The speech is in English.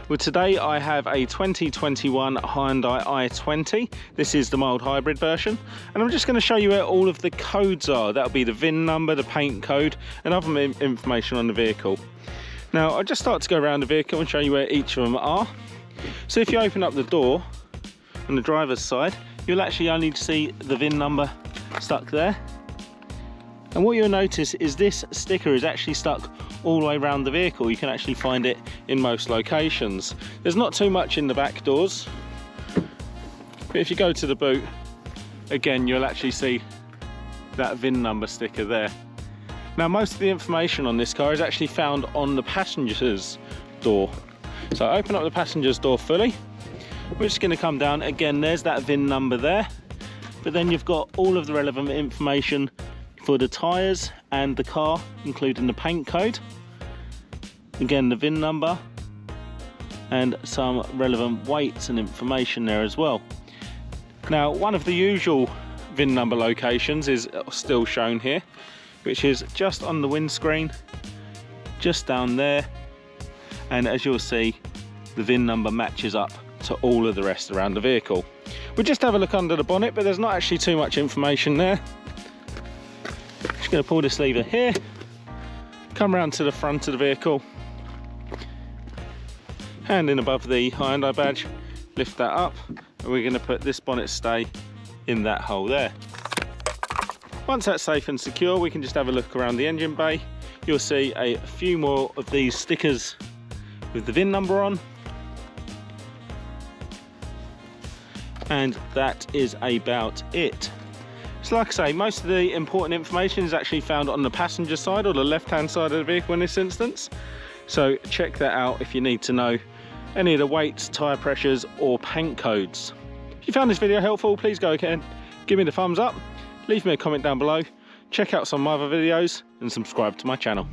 Well, today I have a 2021 Hyundai i20. This is the mild hybrid version, and I'm just going to show you where all of the codes are. That'll be the VIN number, the paint code, and other information on the vehicle. Now, I'll just start to go around the vehicle and show you where each of them are. So if you open up the door on the driver's side, you'll actually only see the VIN number stuck there. And what you'll notice is this sticker is actually stuck all the way around the vehicle. You can actually find it in most locations. There's not too much in the back doors, but if you go to the boot, again, you'll actually see that VIN number sticker there. Now, most of the information on this car is actually found on the passenger's door. So open up the passenger's door fully. We're just going to come down. Again, there's that VIN number there, but then you've got all of the relevant information for the tyres and the car, including the paint code, again the VIN number, and some relevant weights and information there as well. Now, one of the usual VIN number locations is still shown here, which is just on the windscreen, just down there, and as you'll see, the VIN number matches up to all of the rest around the vehicle. We'll just have a look under the bonnet, but there's not actually too much information there. Just going to pull this lever here, come around to the front of the vehicle, hand in above the Hyundai badge, lift that up, and we're going to put this bonnet stay in that hole there. Once that's safe and secure, we can just have a look around the engine bay. You'll see a few more of these stickers with the VIN number on, and that is about it. So like I say, most of the important information is actually found on the passenger side, or the left-hand side of the vehicle in this instance. So check that out if you need to know any of the weights, tyre pressures, or paint codes. If you found this video helpful, please go ahead, give me the thumbs up, leave me a comment down below, check out some of my other videos, and subscribe to my channel.